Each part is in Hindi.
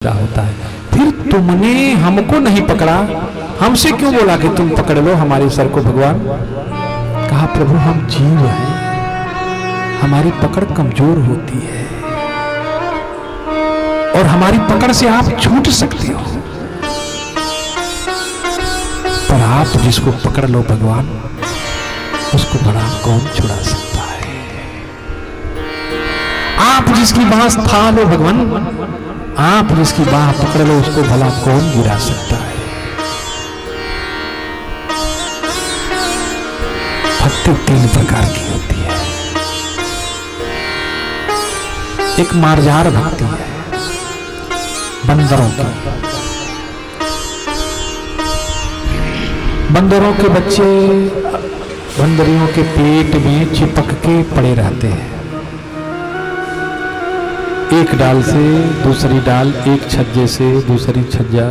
होता है। फिर तुमने हमको नहीं पकड़ा, हमसे क्यों बोला कि तुम पकड़ लो हमारे सर को भगवान? कहा प्रभु हम जीव हैं, हमारी पकड़ कमजोर होती है और हमारी पकड़ से आप छूट सकते हो, पर आप जिसको पकड़ लो भगवान उसको बड़ा कौन छुड़ा सकता है। आप जिसकी बांस थाम लो भगवान, आप जिसकी बाह पकड़ लो उसको भला कौन गिरा सकता है। भक्ति तीन प्रकार की होती है। एक मार्जार भक्ति है बंदरों की। बंदरों के बच्चे बंदरियों के पेट में चिपक के पड़े रहते हैं, एक डाल से दूसरी डाल, एक छज्जे से दूसरी छज्जा।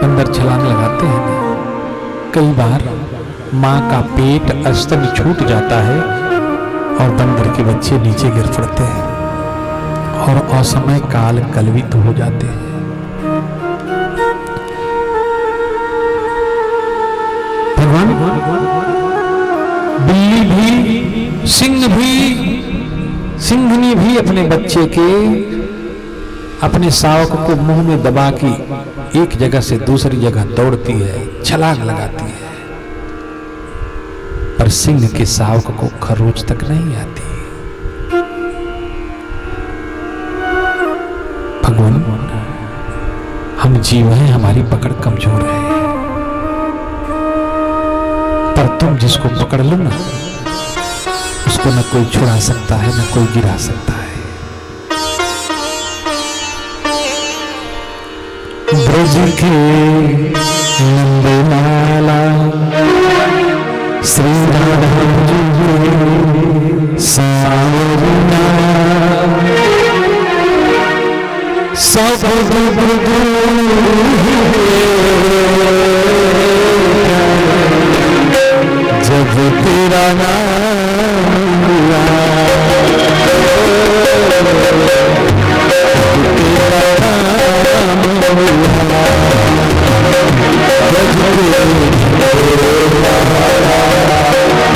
बंदर छलांग लगाते हैं ना, कई बार मां का पेट स्तन छूट जाता है और बंदर के बच्चे नीचे गिर पड़ते हैं और असमय काल कलवित हो जाते हैं। भगवान बिल्ली भी, सिंह भी, सिंहनी भी अपने बच्चे के, अपने शावक को मुंह में दबा के एक जगह से दूसरी जगह दौड़ती है, छलांग लगाती है, पर सिंह के शावक को खरोच तक नहीं आती। भगवान हम जीव हैं, हमारी पकड़ कमजोर है, पर तुम जिसको पकड़ लो ना उसको न कोई छुड़ा सकता है, न कोई गिरा सकता है। ब्रज के नंदलाला श्री राधा सावरिया सब जब तेरा नाम हुआ, तेरा नाम हुआ,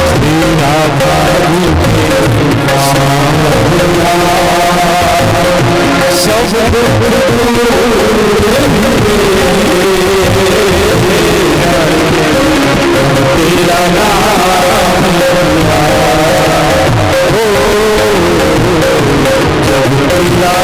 श्री राधा सब तेरा नाम हुआ, जब तेरा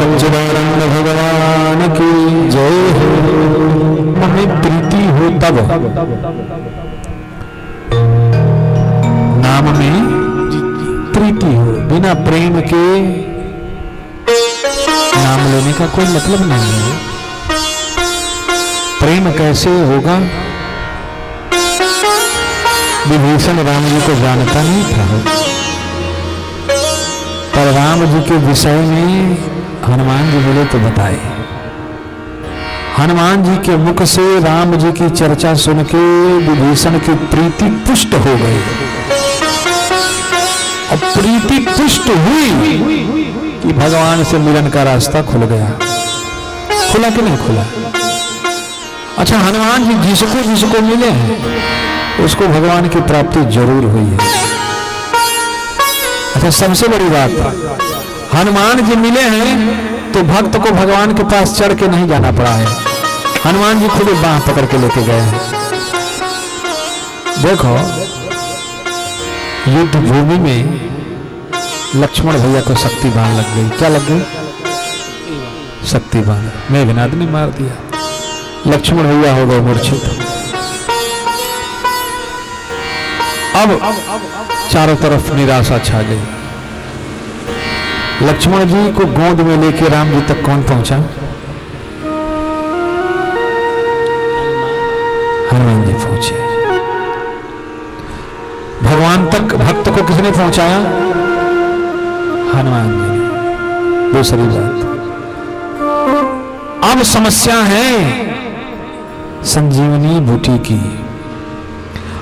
सच्चिदानंद भगवान की जय हो। हमें प्रीति हो तब, नाम में प्रीति हो, बिना प्रेम के नाम लेने का कोई मतलब नहीं है। प्रेम कैसे होगा? विभीषण राम जी को जानता नहीं था, पर राम जी के विषय में हनुमान जी मिले तो बताए। हनुमान जी के मुख से राम जी की चर्चा सुन के विभीषण की प्रीति पुष्ट हो गई। और प्रीति पुष्ट हुई कि भगवान से मिलन का रास्ता खुल गया। खुला कि नहीं खुला? अच्छा, हनुमान जी जिसको जिसको मिले हैं उसको भगवान की प्राप्ति जरूर हुई है। अच्छा, सबसे बड़ी बात, हनुमान जी मिले हैं तो भक्त को भगवान के पास चढ़ के नहीं जाना पड़ा है। हनुमान जी खुद बांह पकड़ के लेके गए हैं। देखो, युद्ध भूमि में लक्ष्मण भैया को शक्ति बाण लग गई। क्या लग गई? शक्ति बाण। मेघनाद ने मार दिया। लक्ष्मण भैया हो गए मूर्छित। अब चारों तरफ निराशा छा गई। लक्ष्मण जी को गोद में लेके राम जी तक कौन पहुंचा? हनुमान जी पहुंचे। भगवान तक भक्त को किसने पहुंचाया? हनुमान जी ने। दूसरी बात, अब समस्या है संजीवनी बूटी की।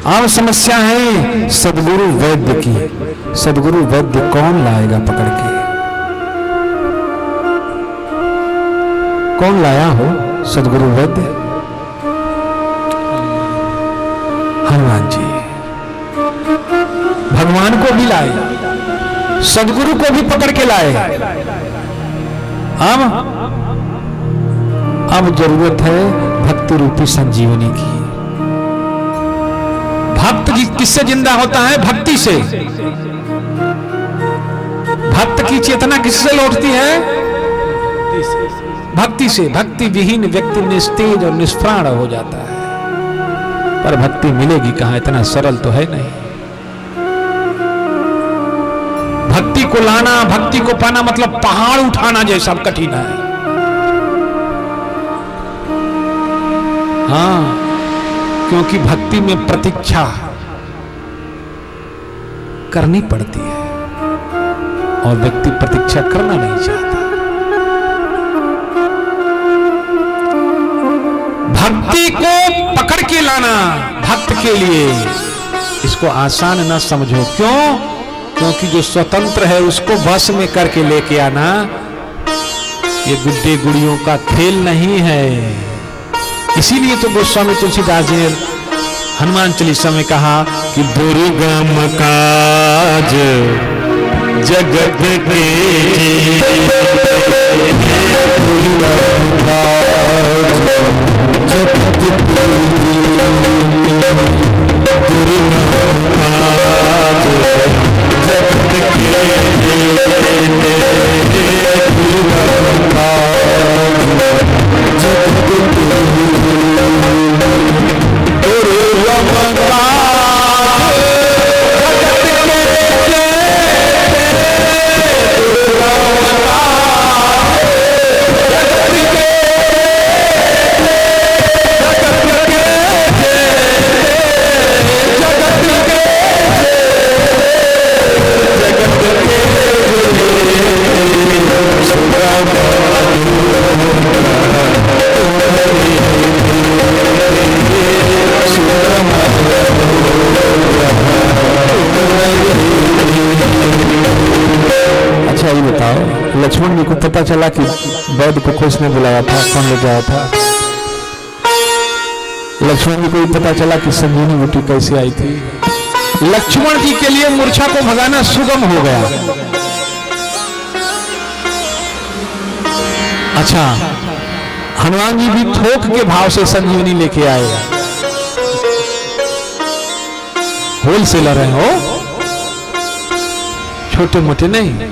अब समस्या है सदगुरु वैद्य की। सदगुरु वैद्य कौन लाएगा पकड़ के? कौन लाया हो सदगुरु वैद्य? हनुमान जी भगवान को भी लाए, सदगुरु को भी पकड़ के लाए। अब जरूरत है भक्ति रूपी संजीवनी की। भक्त किससे जिंदा होता है? भक्ति से। भक्त की चेतना किससे लौटती है? भक्ति से। भक्ति विहीन व्यक्ति निस्तेज और निष्प्राण हो जाता है। पर भक्ति मिलेगी कहां? इतना सरल तो है नहीं। भक्ति को लाना, भक्ति को पाना मतलब पहाड़ उठाना जैसा कठिन है। हाँ, क्योंकि भक्ति में प्रतीक्षा करनी पड़ती है और व्यक्ति प्रतीक्षा करना नहीं चाहता। भक्ति को पकड़ के लाना भक्त के लिए, इसको आसान ना समझो। क्यों? क्योंकि जो स्वतंत्र है उसको बस में करके लेके आना ये गुड्डे गुड़ियों का खेल नहीं है। इसीलिए तो गोस्वामी तुलसीदास जी ने हनुमान चालीसा में कहा कि दुर्गम काज जगत के लक्ष्मण जी को पता चला कि वैद्य को किसने बुलाया था, कौन ले जाया था। लक्ष्मण जी को पता चला कि संजीवनी बूटी कैसे आई थी। लक्ष्मण जी के लिए मूर्छा को भगाना सुगम हो गया। अच्छा, हनुमान जी भी थोक के भाव से संजीवनी लेके आए। होलसेलर है हो, छोटे मोटे नहीं।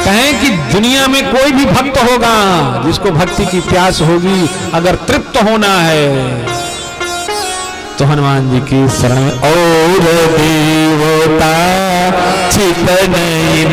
कहें कि दुनिया में कोई भी भक्त होगा जिसको भक्ति की प्यास होगी, अगर तृप्त होना है तो हनुमान जी की शरण में और देवता चित नहीं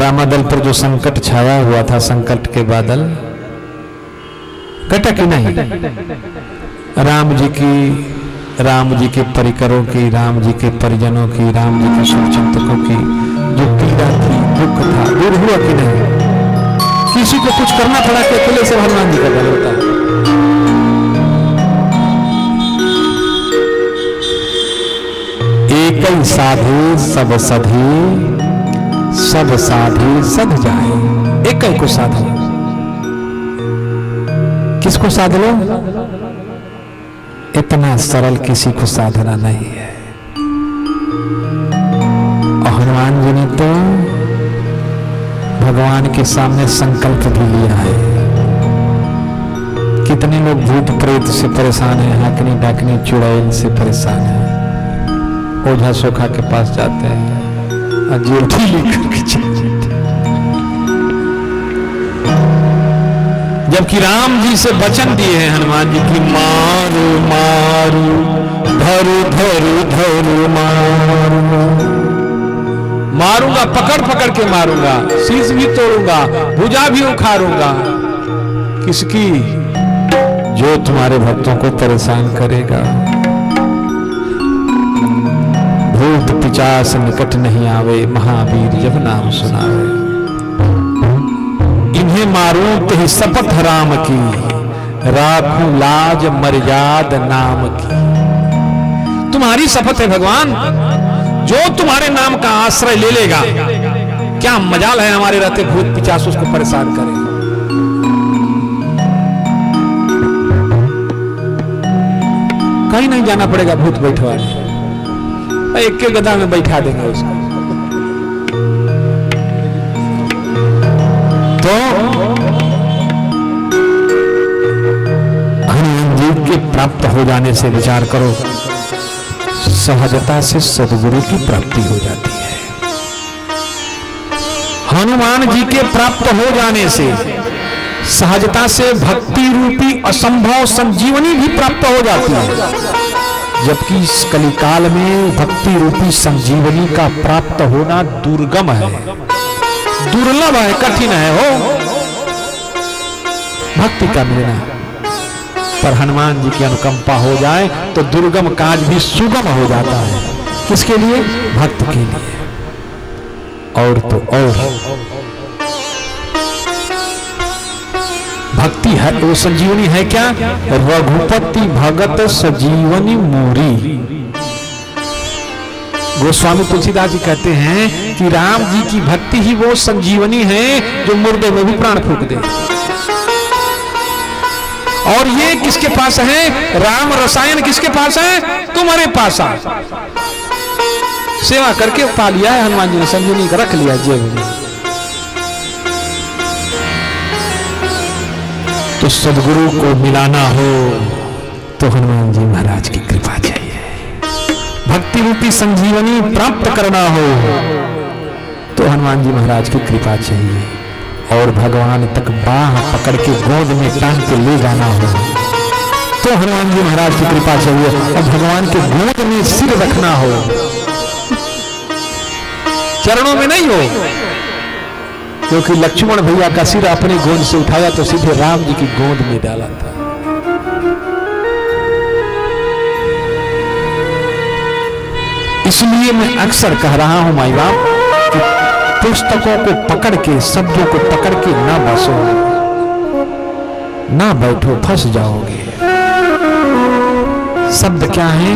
रामादल पर जो संकट छाया हुआ था, संकट के बादल कटा कि नहीं? राम जी के परिकरों की, राम जी के परिजनों की, राम जी के शुभचिंतकों की जो पीड़ा थी, दुख था, दूर हुआ कि नहीं? किसी को कुछ करना पड़ा कि अकेले से हनुमान जी का बल होता है। एक ही साधु सब सधी, सब साधी सध जाए। एक ही को साध लो। किसको साध लो? इतना सरल किसी को साधना नहीं है। और हनुमान जी ने तो भगवान के सामने संकल्प भी लिया है। कितने लोग भूत प्रेत से परेशान हैं, हाकनी डाकनी चुड़ैल से परेशान हैं, ओझा सोखा के पास जाते हैं, अजीठी लेकर के चले जाते। जबकि राम जी से वचन दिए हैं हनुमान जी की, मारू मारू धरू धरू धरू मारू, मारूंगा, पकड़ पकड़ के मारूंगा, शीश भी तोड़ूंगा, भुजा भी उखाड़ूंगा। किसकी? जो तुम्हारे भक्तों को परेशान करेगा। भूत पिचास निकट नहीं आवे, महावीर जब नाम सुनावे। इन्हें मारूं तो ही शपथ राम की, राखूं लाज मर्याद नाम की। तुम्हारी शपथ है भगवान, जो तुम्हारे नाम का आश्रय ले लेगा, क्या मजाल है हमारे रहते भूत पिचास उसको परेशान करे। कहीं नहीं जाना पड़ेगा भूत बैठवाने, एक के गदा में बैठा देंगे उसको। तो हनुमान जी के प्राप्त हो जाने से विचार करो, सहजता से सद्गुरु की प्राप्ति हो जाती है। हनुमान जी के प्राप्त हो जाने से सहजता से भक्ति रूपी असंभव संजीवनी भी प्राप्त हो जाती है। जबकि इस कलिकाल में भक्ति रूपी संजीवनी का प्राप्त होना दुर्गम है, दुर्लभ है, कठिन है हो भक्ति का मिलना। पर हनुमान जी की अनुकंपा हो जाए तो दुर्गम काज भी सुगम हो जाता है। किसके लिए? भक्त के लिए। और तो और भक्ति है वो संजीवनी है क्या? रघुपति भगत सजीवनी मूरी। गोस्वामी तुलसीदास जी कहते हैं कि राम जी की भक्ति ही वो संजीवनी है जो मुर्दे में भी प्राण फूंक दे। और ये किसके पास है? राम रसायन किसके पास है? तुम्हारे पास है। सेवा करके पा लिया है हनुमान जी ने, संजीवनी का रख लिया जेब में। तो सदगुरु को मिलाना हो तो हनुमान जी महाराज की कृपा चाहिए। भक्ति रूपी संजीवनी प्राप्त करना हो तो हनुमान जी महाराज की कृपा चाहिए। और भगवान तक बाह पकड़ के गोद में टांग के ले जाना हो तो हनुमान जी महाराज की कृपा चाहिए। और भगवान के गोद में सिर रखना हो, चरणों में नहीं हो, क्योंकि लक्ष्मण भैया का सिर अपने गोद से उठाया तो सीधे राम जी की गोद में डाला था। इसलिए मैं अक्सर कह रहा हूं माई बाप कि पुस्तकों को पकड़ के, शब्दों को पकड़ के ना बसो, ना बैठो, फंस जाओगे। शब्द क्या है?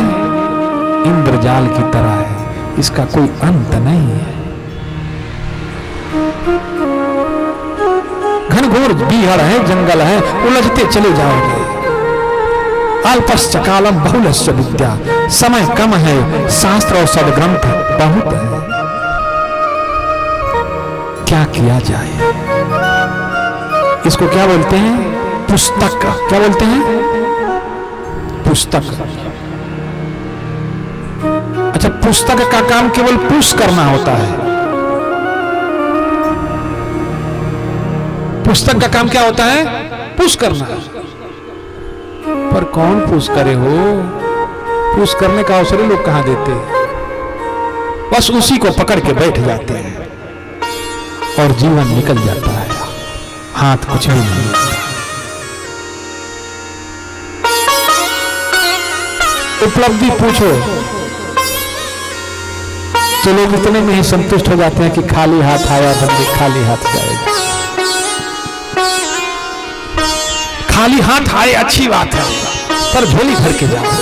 इंद्रजाल की तरह है, इसका कोई अंत नहीं है। घनघोर बिहड़ है, जंगल है, उलझते चले जाओगे। अल्पस्य कालम बहुलस्य विद्या, समय कम है, शास्त्र और सद्ग्रंथ बहुत है। क्या किया जाए? इसको क्या बोलते हैं? पुस्तक। क्या बोलते हैं? पुस्तक। अच्छा, पुस्तक का काम केवल पुश करना होता है। पुस्तक का काम क्या होता है? पुश करना। पर कौन पुश करे हो? पुश करने का अवसर ही लोग कहां देते हैं? बस उसी को पकड़ के बैठ जाते हैं और जीवन निकल जाता है, हाथ कुछ भी नहीं होता। उपलब्धि पूछो तो लोग इतने में ही संतुष्ट हो जाते हैं कि खाली हाथ आया बंदे खाली हाथ जाएगा। खाली हाथ आए अच्छी बात है, पर झोली भर के जाओ।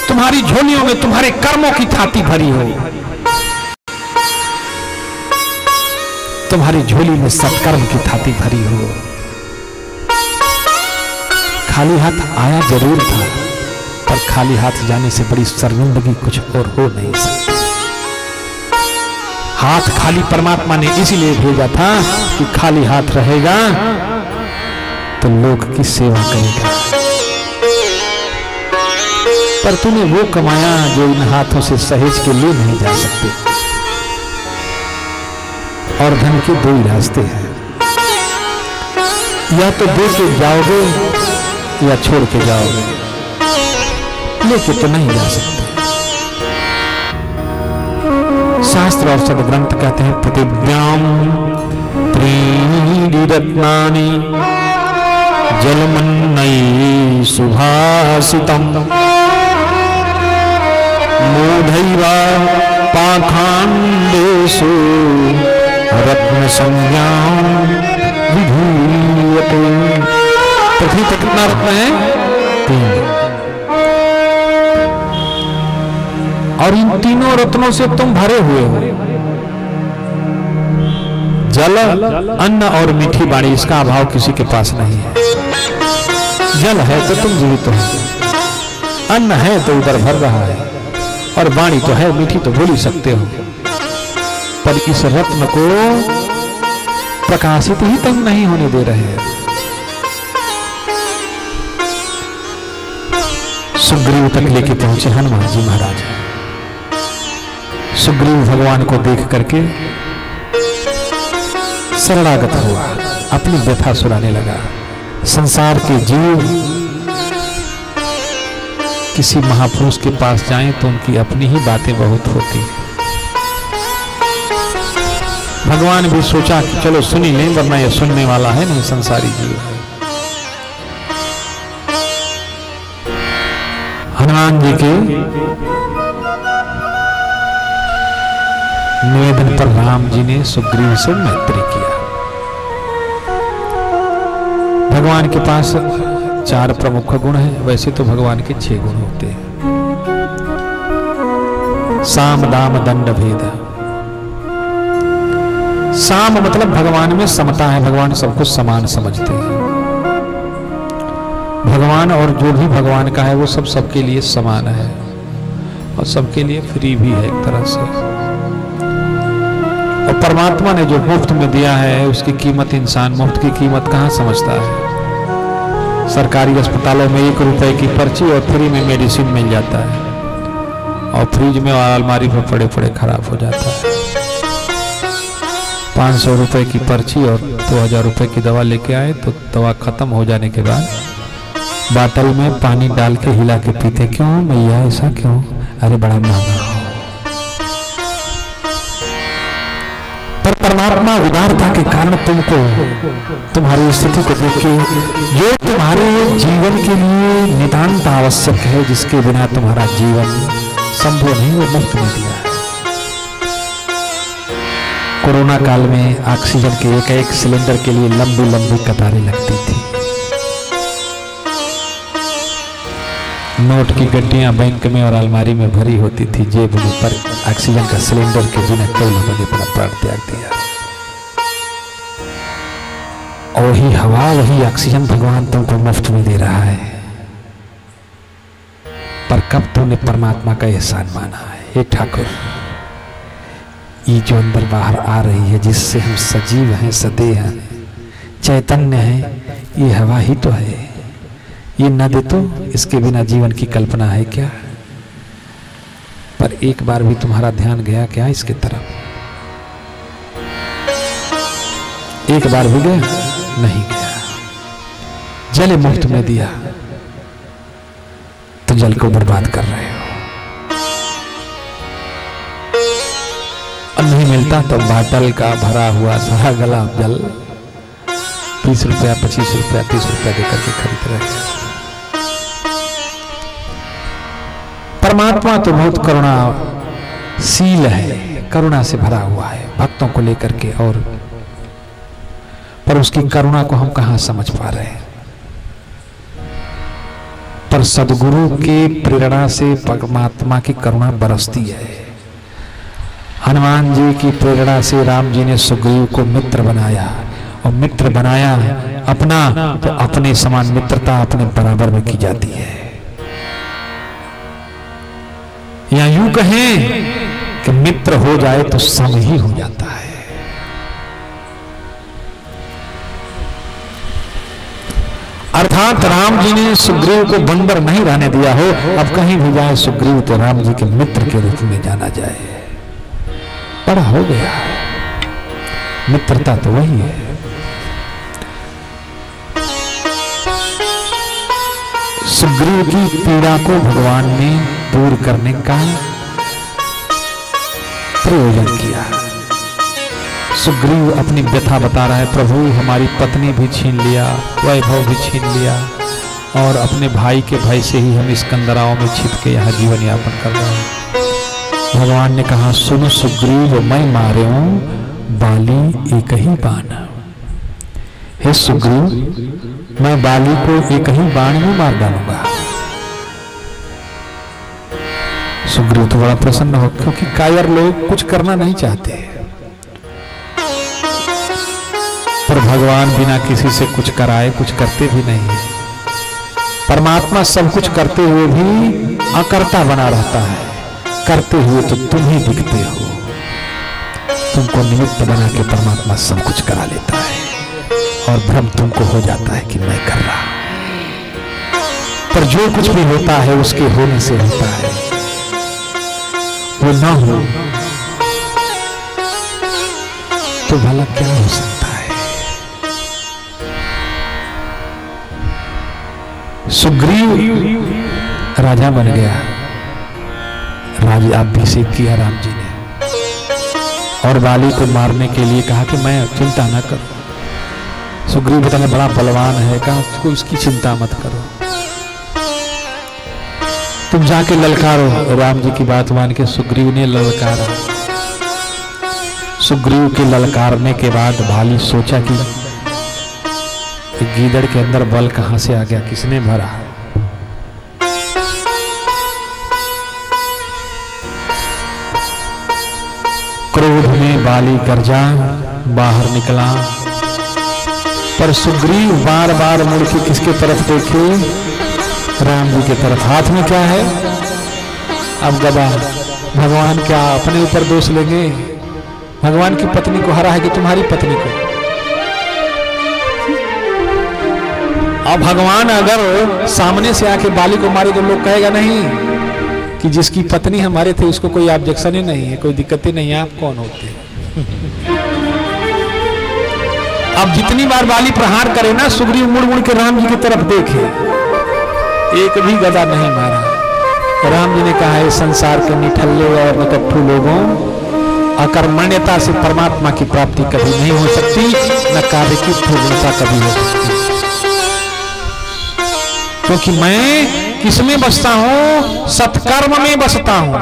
तुम्हारी झोलियों में तुम्हारे कर्मों की थाती भरी हो, तुम्हारी झोली में सत्कर्म की थाती भरी हो। खाली हाथ आया जरूर था, पर खाली हाथ जाने से बड़ी शर्मिंदगी कुछ और हो नहीं सकती। हाथ खाली परमात्मा ने इसीलिए भेजा था कि खाली हाथ रहेगा तो लोक की सेवा करेगा। पर तूने वो कमाया जो इन हाथों से सहेज के लिए नहीं जा सकते। और धन के दो ही रास्ते हैं, या तो दे के जाओगे या छोड़ के जाओगे, लेके तो नहीं जा सकते। शास्त्र और सद्ग्रंथ कहते हैं पृथिव्याम त्रीणि रत्नानि जलमन्नैः सुभाषितम् मूढैवा पाखाण्डेषु रत्न संज्ञां विधीयते। पृथ्वी पर कितना रत्न है? 3। और इन तीनों रत्नों से तुम भरे हुए हो। जल, अन्न और मीठी वाणी, इसका अभाव किसी के पास नहीं है। जल है तो तुम जीवित हो, अन्न है तो उधर भर रहा है, और वाणी तो है, मीठी तो बोल ही सकते हो। पर इस रत्न को प्रकाशित ही तुम नहीं होने दे रहे हैं। सुग्रीव तक लेके पहुंचे हनुमान जी महाराज। सुग्रीव भगवान को देख करके शरणागत हुआ, अपनी व्यथा सुनाने लगा। संसार के जीव किसी महापुरुष के पास जाएं तो उनकी अपनी ही बातें बहुत होती हैं। भगवान भी सोचा कि चलो सुन ही लें, वरना यह सुनने वाला है नहीं, संसारी जीव है। हनुमान जी के निवेदन पर राम जी ने सुग्रीव से मैत्री किया। भगवान के पास 4 प्रमुख गुण हैं, वैसे तो भगवान के 6 गुण होते हैं। साम दाम दंड भेद। साम मतलब भगवान में समता है, भगवान सब कुछ समान समझते हैं। भगवान और जो भी भगवान का है वो सब सबके लिए समान है और सबके लिए फ्री भी है एक तरह से। और परमात्मा ने जो मुफ्त में दिया है उसकी कीमत इंसान मुफ्त की कीमत कहाँ समझता है। सरकारी अस्पतालों में 1 रुपए की पर्ची और फ्री में मेडिसिन मिल जाता है, और फ्रिज में अलमारी पर पड़े पड़े खराब हो जाता है। 500 रुपए की पर्ची और तो 1000 रुपए की दवा लेके आए तो दवा खत्म हो जाने के बाद बाटल में पानी डाल के हिला के पीते। क्यों भैया ऐसा क्यों? अरे बड़ा महंगा हो। पर परमात्मा उदारता के कारण तुमको तुम्हारी स्थिति को देख के जो तुम्हारे जीवन के लिए नितांत आवश्यक है, जिसके बिना तुम्हारा जीवन संभव नहीं, वो मुफ्त में दिया है। कोरोना काल में ऑक्सीजन के एक एक सिलेंडर के लिए लंबी लंबी कतारें लगती थी। नोट की गड्डियां बैंक में और अलमारी में भरी होती थी जेब में, पर ऑक्सीजन का सिलेंडर के बिना कई लोगों ने अपना प्राण त्याग दिया। और वही हवा, वही ऑक्सीजन भगवान तुमको मुफ्त में दे रहा है। पर कब तुमने परमात्मा का एहसान माना है? हे ठाकुर, ये जो अंदर बाहर आ रही है, जिससे हम सजीव हैं, सदैव हैं, चैतन्य हैं, ये हवा ही तो है। ये न दे तो इसके बिना जीवन की कल्पना है क्या? पर एक बार भी तुम्हारा ध्यान गया क्या इसके तरफ? एक बार भी गया? नहीं गया। जल मुफ्त में दिया तो जल को बर्बाद कर रहे हो। और नहीं मिलता तो बाटल का भरा हुआ सारा गला जल 20 रुपया, 25 रुपया, 30 रुपया देकर के खरीद रहे हैं। परमात्मा तो बहुत करुणाशील है, करुणा से भरा हुआ है भक्तों को लेकर के, और पर उसकी करुणा को हम कहां समझ पा रहे हैं। पर सदगुरु के प्रेरणा से परमात्मा की करुणा बरसती है। हनुमान जी की प्रेरणा से राम जी ने सुग्रीव को मित्र बनाया, और मित्र बनाया अपना तो अपने समान मित्रता अपने बराबर में की जाती है। या यूं कहें कि मित्र हो जाए तो सम ही हो जाता है। अर्थात राम जी ने सुग्रीव को बंदर नहीं रहने दिया हो। अब कहीं भी जाए सुग्रीव तो राम जी के मित्र के रूप में जाना जाए। बड़ा हो गया, मित्रता तो वही है। सुग्रीव की पीड़ा को भगवान ने दूर करने का प्रयोजन किया। सुग्रीव अपनी व्यथा बता रहा है, प्रभु हमारी पत्नी भी छीन लिया, वैभव भी छीन लिया, और अपने भाई के भय से ही हम इस कंदराओं में छिप के यहाँ जीवन यापन कर रहे हैं। भगवान ने कहा, सुनो सुग्रीव, मैं मारे हूं बाली एक ही बाण। हे सुग्रीव, मैं बाली को एक ही बाण में मार डालूंगा। सुग्रीव तो बड़ा प्रसन्न हो, क्योंकि कायर लोग कुछ करना नहीं चाहते, पर भगवान बिना किसी से कुछ कराए कुछ करते भी नहीं है। परमात्मा सब कुछ करते हुए भी अकर्ता बना रहता है, करते हुए तो तुम ही दिखते हो। तुमको निमित्त बना के परमात्मा सब कुछ करा लेता है, और भ्रम तुमको हो जाता है कि मैं कर रहा। पर जो कुछ भी होता है उसके होने से होता है, वो ना हो तो भला क्या हो सकता है। सुग्रीव राजा बन गया, राज्याभिषेक किया राम जी ने, और बाली को मारने के लिए कहा कि मैं चिंता न करो। सुग्रीव बताने बड़ा बलवान है, कहा कोई उसकी चिंता मत करो, तुम जाके ललकारो। राम जी की बात मान के सुग्रीव ने ललकारा। सुग्रीव के ललकारने के बाद बाली सोचा कि गीदड़ के अंदर बल कहां से आ गया, किसने भरा। क्रोध में बाली गर्जा, बाहर निकला, पर सुग्रीव बार बार मुड़ के किसके तरफ देखे, राम जी के तरफ। हाथ में क्या है, अब गदा। भगवान क्या अपने ऊपर दोष लेंगे? भगवान की पत्नी को हरा है कि तुम्हारी पत्नी को? अब भगवान अगर सामने से आके बाली को मारे तो लोग कहेगा नहीं कि जिसकी पत्नी हमारे थे उसको कोई ऑब्जेक्शन ही नहीं है, कोई दिक्कत ही नहीं है, आप कौन होते हैं? अब जितनी बार बाली प्रहार करे ना, सुग्रीव मुड़ मुड़ के राम जी की तरफ देखे, एक भी गदा नहीं मारा। राम जी ने कहा, है संसार के निठल्ले और निकट्ठू लोगों, अकर्मण्यता से परमात्मा की प्राप्ति कभी नहीं हो सकती, न कार्य की पूर्णता कभी हो सकती। क्योंकि मैं किसमें बसता हूं? सत्कर्म में बसता हूं।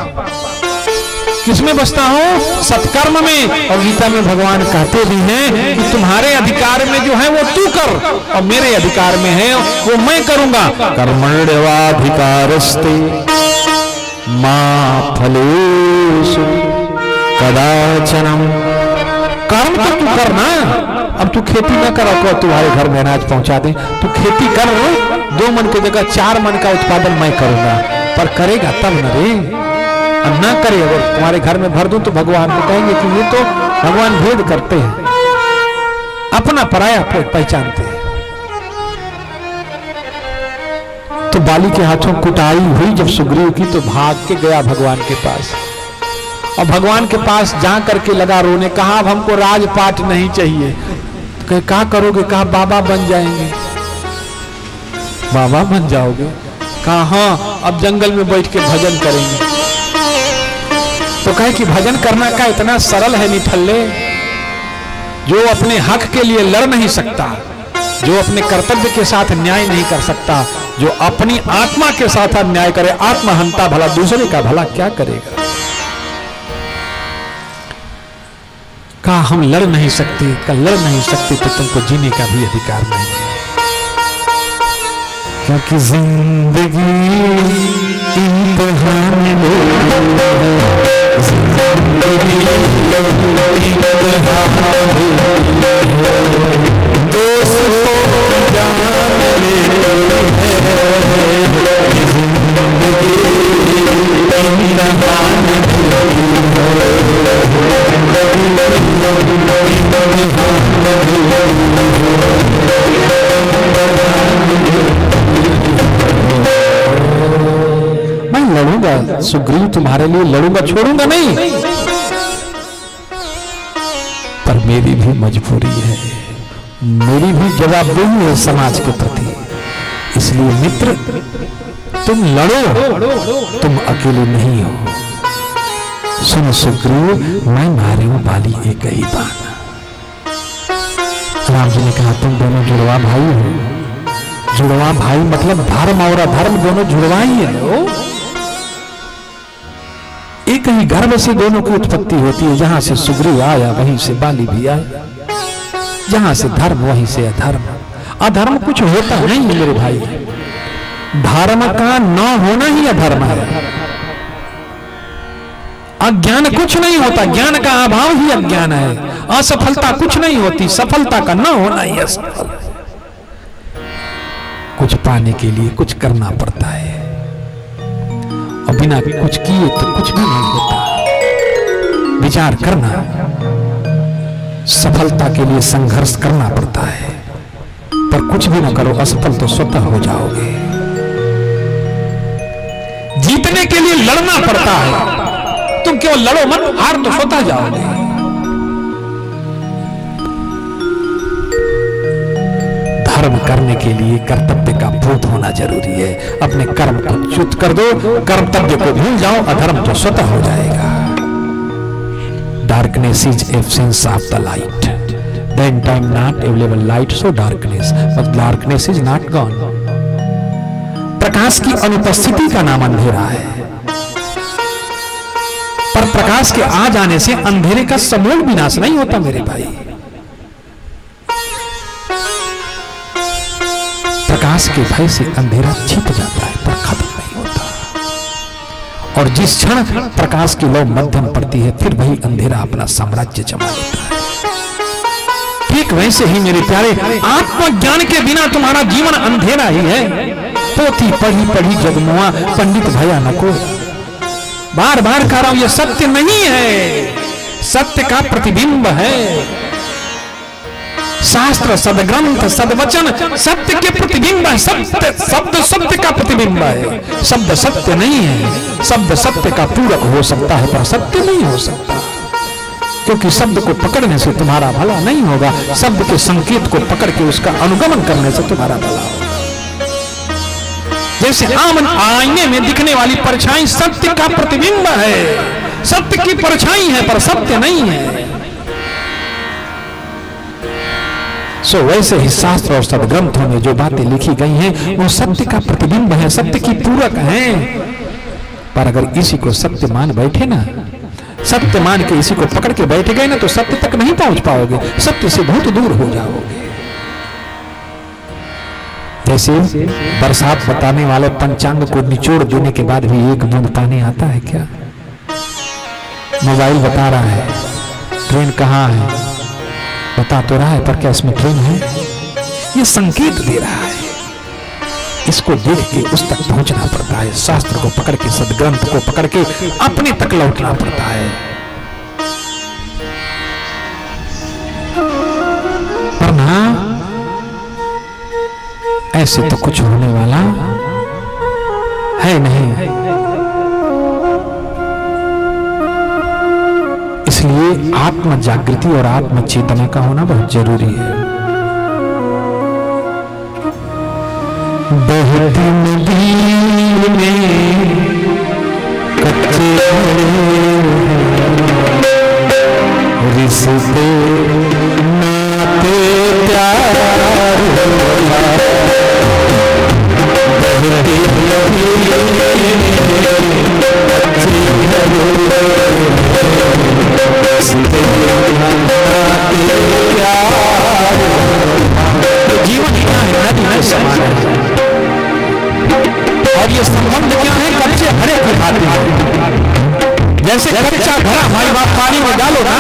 किसमें बसता हूं? सत्कर्म में। और गीता में भगवान कहते भी हैं कि तुम्हारे अधिकार में जो है वो तू कर, और मेरे अधिकार में है वो मैं करूंगा। कर्मण्येवाधिकारस्ते मा फलेषु कदाचनम। कर्म तो तू करना। अब तू खेती न करो तो तुम्हारे घर में अनाज पहुंचा दे, तू खेती कर, 2 मन की जगह 4 मन का उत्पादन मैं करूंगा, पर करेगा तब न रे। और न करे, अगर तुम्हारे घर में भर दूं तो भगवान को कहेंगे कि ये तो भगवान भेद करते हैं, अपना पराया पहचानते हैं। तो बाली के हाथों कुटाई हुई जब सुग्रीव की, तो भाग के गया भगवान के पास, और भगवान के पास जा करके लगा रोने। कहा, अब हमको राजपाट नहीं चाहिए। तो क्या करोगे? कहा, बाबा बन जाएंगे। बाबा बन जाओगे? कहा, हाँ, अब जंगल में बैठ के भजन करेंगे। तो कहे कि भजन करना का इतना सरल है निठल्ले, जो अपने हक के लिए लड़ नहीं सकता, जो अपने कर्तव्य के साथ न्याय नहीं कर सकता, जो अपनी आत्मा के साथ अन्याय करे, आत्महंता भला दूसरे का भला क्या करेगा। कहा, हम लड़ नहीं सकते, लड़ नहीं सकते तो तुमको जीने का भी अधिकार नहीं है। क्योंकि जिंदगी इम्तिहान मैं लड़ूंगा सुग्रीव, तुम्हारे लिए लड़ूंगा, छोड़ूंगा नहीं, पर मेरी भी मजबूरी है, मेरी भी जवाबदेही है समाज के प्रति। इसलिए मित्र, तुम लड़ो, तुम अकेले नहीं हो। सुनो सुग्रीव, मैं मारे हूं बाली एक ही बात। राम जी ने कहा, तुम दोनों जुड़वा भाई हो। जुड़वा भाई मतलब धर्म और अधर्म दोनों जुड़वा ही है। एक ही गर्भ से दोनों की उत्पत्ति होती है। जहां से सुग्रीव आया वहीं से बाली भी आया, जहां से धर्म वहीं से अधर्म। अधर्म कुछ होता नहीं मेरे भाई, धर्म का न होना ही अधर्म है। अज्ञान कुछ नहीं होता, ज्ञान का अभाव ही अज्ञान है। असफलता कुछ नहीं होती, सफलता का न होना ही असफल। कुछ पाने के लिए कुछ करना पड़ता है, और बिना कुछ किए तो कुछ भी नहीं होता। विचार करना, सफलता के लिए संघर्ष करना पड़ता है, पर कुछ भी ना करो असफल तो स्वतः हो जाओगे। जीतने के लिए लड़ना पड़ता है, तुम केवल लड़ो मत, हार तो स्वतः जाओगे। धर्म करने के लिए कर्तव्य का बोध होना जरूरी है। अपने कर्म को च्युत कर दो, कर्तव्य को भूल जाओ, अधर्म तो स्वतः हो जाएगा। Darkness is absence of the light. Then time not available light, so darkness. But darkness is not gone. प्रकाश की अनुपस्थिति का नाम अंधेरा है, पर प्रकाश के आ जाने से अंधेरे का समूल विनाश नहीं होता मेरे भाई। प्रकाश के भय से अंधेरा छिप जाता है, पर खत्म नहीं होता। और जिस क्षण प्रकाश की लौ मध्यम पड़ती है, फिर वही अंधेरा अपना साम्राज्य जमा लेता है। ठीक वैसे ही मेरे प्यारे, आत्मज्ञान के बिना तुम्हारा जीवन अंधेरा ही है। पोथी पढ़ी पढ़ी जगमुआ, पंडित भया न को। बार बार कह रहा हूं, यह सत्य नहीं है, सत्य का प्रतिबिंब है। शास्त्र, सदग्रंथ, सदवचन सत्य के प्रतिबिंब है। सत्य शब्द सत्य का प्रतिबिंब है, शब्द सत्य नहीं है। शब्द सत्य का पूरक हो सकता है, पर सत्य नहीं हो सकता। क्योंकि शब्द को पकड़ने से तुम्हारा भला नहीं होगा, शब्द के संकेत को पकड़ के उसका अनुगमन करने से तुम्हारा भला होगा। जैसे आईने में दिखने वाली परछाई सत्य का प्रतिबिंब है, सत्य की परछाई है पर सत्य नहीं है। सो वैसे ही शास्त्र और सदग्रंथों में जो बातें लिखी गई हैं वो सत्य का प्रतिबिंब है, सत्य की पूरक है। पर अगर इसी को सत्य मान बैठे ना, सत्य मान के इसी को पकड़ के बैठ गए ना, तो सत्य तक नहीं पहुंच पाओगे, सत्य से बहुत दूर हो जाओगे। जैसे बरसात बताने वाले पंचांग को निचोड़ देने के बाद भी एक बूंद पानी आता है क्या? मोबाइल बता रहा है ट्रेन कहाँ है, बता तो रहा है पर क्या इसमें ट्रेन है? ये संकेत दे रहा है। इसको देख के उस तक पहुंचना पड़ता है, शास्त्र को पकड़ के, सदग्रंथ को पकड़ के अपने तक लौटना पड़ता है। पर ना ऐसे तो कुछ होने वाला है नहीं। इसलिए आत्म जागृति और आत्म चेतना का होना बहुत जरूरी है। बहती नदी में कच्चे रिश्ते नाते प्यार, बहती नदी जीवन क्या है? नदी में समान है। और ये संबंध क्या है? कच्चे घड़े की भांति है। जैसे कच्चा घड़ा भाई बाप पानी में डालो ना,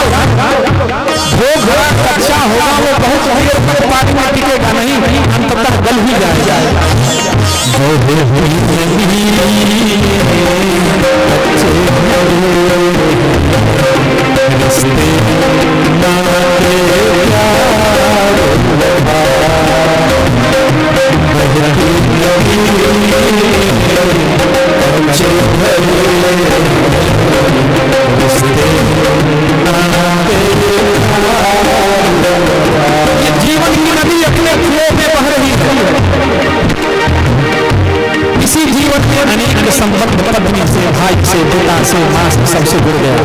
वो घड़ा कच्चा होगा, वो बहुत देर तक पानी में टिकेगा नहीं, अंततः गल ही जाएगा। जीवन की नदी अपने कुओं में बह रही है। इसी जीवन में अनेक संबंध पत्नी से, भाई से, पिता से, मां से, सबसे जुड़ गया,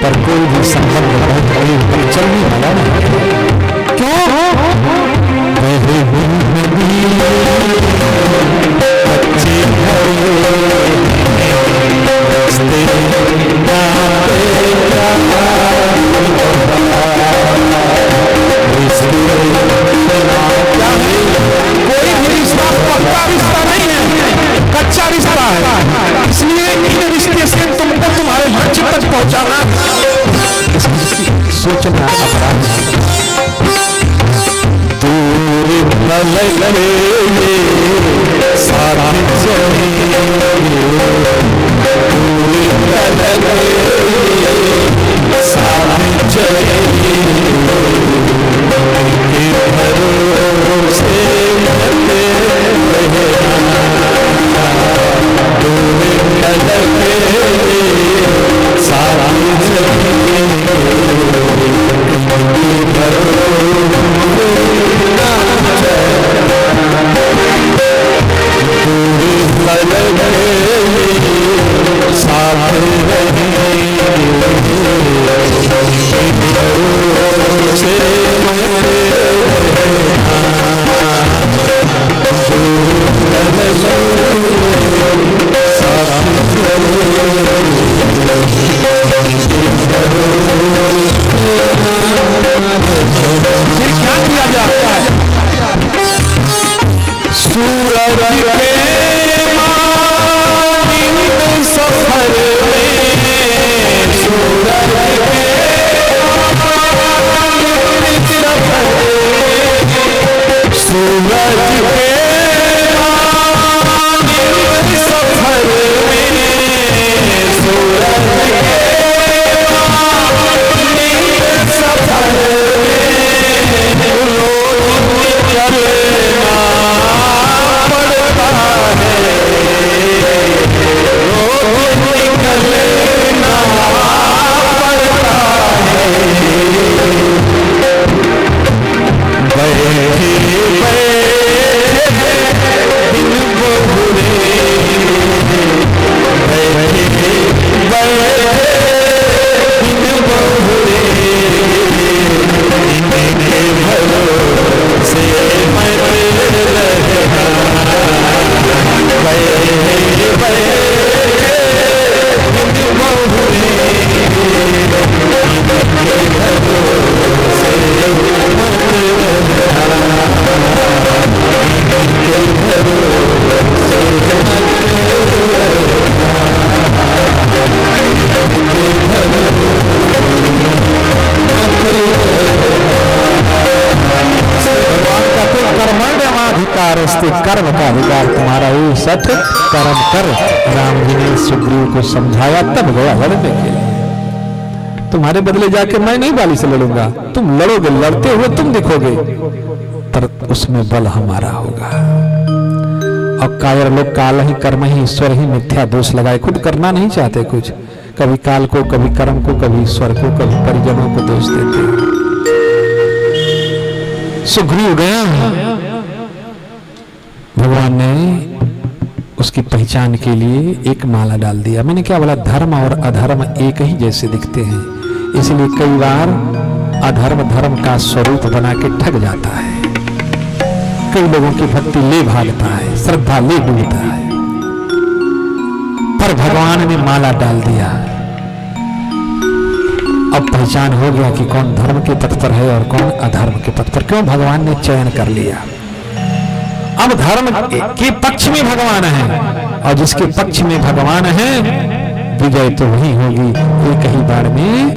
पर कोई भी संबंध बहुत करीब तक चलने वाला नहीं। क्यों? कोई भी रिश्ता पक्का रिश्ता नहीं है, कच्चा रिश्ता है। इसलिए इन रिश्ते से तुमको तुम्हारे लक्ष्य तक पहुंचाना, सोचना अपराध है। दूर लगे सारा पड़ता कर्म का अधिकार तुम्हारा ही सठ कर्म कर। राम जी ने सुग्रीव को समझाया, तब गया लड़ने के लिए। तुम्हारे बदले जाके मैं नहीं बाली से लड़ूंगा, तुम लड़ोगे, लड़ते हुए तुम दिखोगे, पर उसमें बल हमारा होगा। और कायर लोग काल ही कर्म ही ईश्वर ही मिथ्या दोष लगाए, खुद करना नहीं चाहते कुछ, कभी काल को, कभी कर्म को, कभी ईश्वर को, कभी परिजनों को दोष देते। सुग्रीव गया, भगवान ने उसकी पहचान के लिए एक माला डाल दिया। मैंने क्या बोला, धर्म और अधर्म एक ही जैसे दिखते हैं, इसलिए कई बार अधर्म धर्म का स्वरूप बना के ठग जाता है। कई लोगों की भक्ति ले भागता है, श्रद्धा ले डूबता है, पर भगवान ने माला डाल दिया। अब पहचान हो गया कि कौन धर्म के पथ पर है और कौन अधर्म के पथ पर। क्यों? भगवान ने चयन कर लिया। अब धर्म के पक्ष में भगवान है, और जिसके पक्ष में भगवान है विजय तो वही होगी। एक ही बार में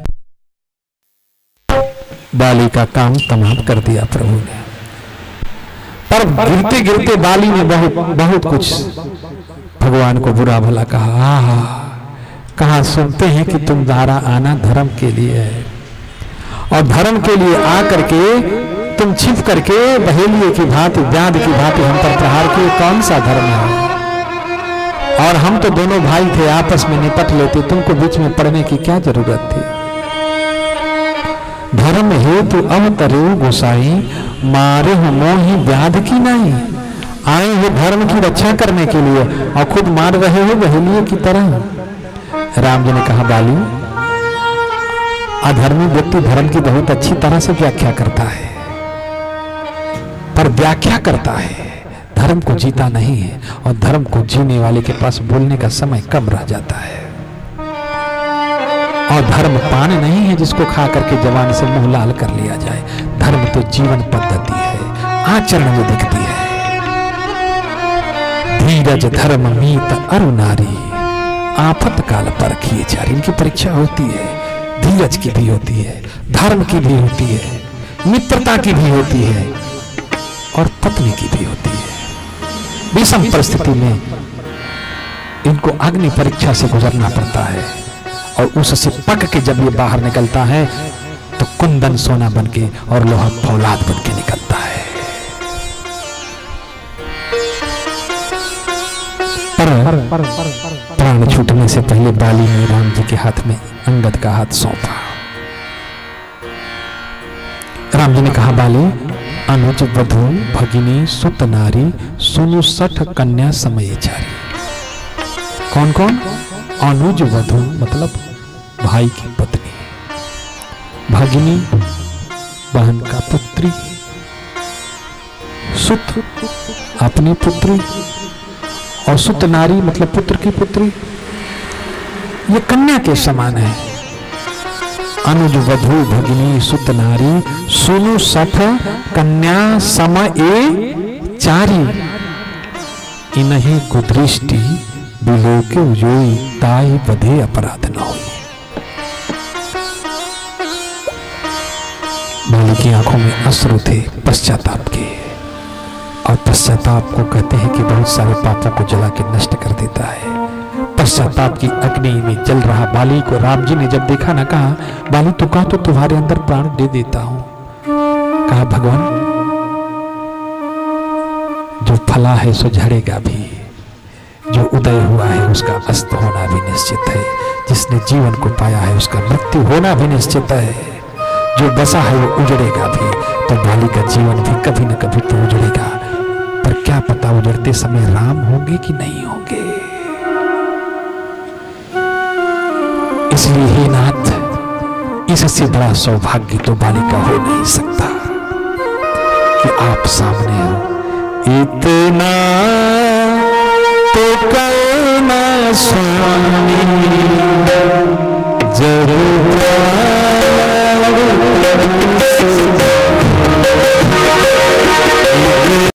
बाली का काम तमाम कर दिया प्रभु ने। पर गिरते गिरते बाली ने बहुत कुछ भगवान को बुरा भला कहा। कहा सुनते हैं कि तुम्हारा आना धर्म के लिए है, और धर्म के लिए आकर के तुम छिप करके बहेलिए की भांति, व्याध की भांति हम पर प्रहार किए। कौन सा धर्म है? और हम तो दोनों भाई थे, आपस में निपट लेते, तुमको बीच में पड़ने की क्या जरूरत थी? धर्म हेतु अवतरे गोसाई, मारे हो मोहि व्याध की नहीं। आए हो धर्म की रक्षा करने के लिए और खुद मार रहे हो बहेलिए की तरह। राम जी ने कहा, बाली, अधर्मी व्यक्ति धर्म की बहुत अच्छी तरह से व्याख्या करता है, पर व्याख्या करता है, धर्म को जीता नहीं है। और धर्म को जीने वाले के पास बोलने का समय कम रह जाता है। और धर्म पान नहीं है जिसको खा करके जवान से मुंह लाल कर लिया जाए। धर्म तो जीवन पद्धति है, आचरण में दिखती है। धीरज धर्म मीत अरु नारी, आफत काल परखिए चारी। इनकी परीक्षा होती है, धीरज की भी होती है, धर्म की भी होती है, मित्रता की भी होती है, और पत्नी की भी होती है। विषम परिस्थिति में इनको अग्नि परीक्षा से गुजरना पड़ता है, और उससे पक के जब ये बाहर निकलता है तो कुंदन सोना बनके और लोहा फौलाद बनके निकलता है। पर प्राण छूटने से पहले बाली ने राम जी के हाथ में अंगद का हाथ सौंपा। राम जी ने कहा, बाली, अनुज वधु भगिनी सुत नारी, सुनु सठ कन्या समय चारी। कौन कौन? अनुज वधु मतलब भाई की पत्नी, भगिनी बहन का पुत्री, सुत अपनी पुत्री, और सुत नारी मतलब पुत्र की पुत्री। ये कन्या के समान है। अनुज वधु भगिनी सुत नारी, सुनु सठ कन्या सम ए चारी। इन्हीं कुदृष्टि बिलोके उजोई, ताई बधे अपराध न होई। बाली की आंखों में अश्रु थे पश्चाताप के, और पश्चाताप को कहते हैं कि बहुत सारे पापों को जला के नष्ट कर देता है। पश्चाताप की अग्नि में जल रहा बाली को राम जी ने जब देखा ना, कहा, बाली तू कहा तो तुम्हारे अंदर प्राण दे देता हूं। कहा, भगवान, जो फला है सो झड़ेगा भी, जो उदय हुआ है उसका अस्त होना भी निश्चित है, जिसने जीवन को पाया है उसका मृत्यु होना भी निश्चित है, जो बसा है वो उजड़ेगा भी। तो बाली का जीवन भी कभी न कभी तो उजड़ेगा, पर क्या पता उजड़ते समय राम होंगे कि नहीं होंगे। इसलिए हे नाथ, इससे बड़ा सौभाग्य तो बाली का हो नहीं सकता कि आप सामने हो। इतना तो करना स्वामी जरूर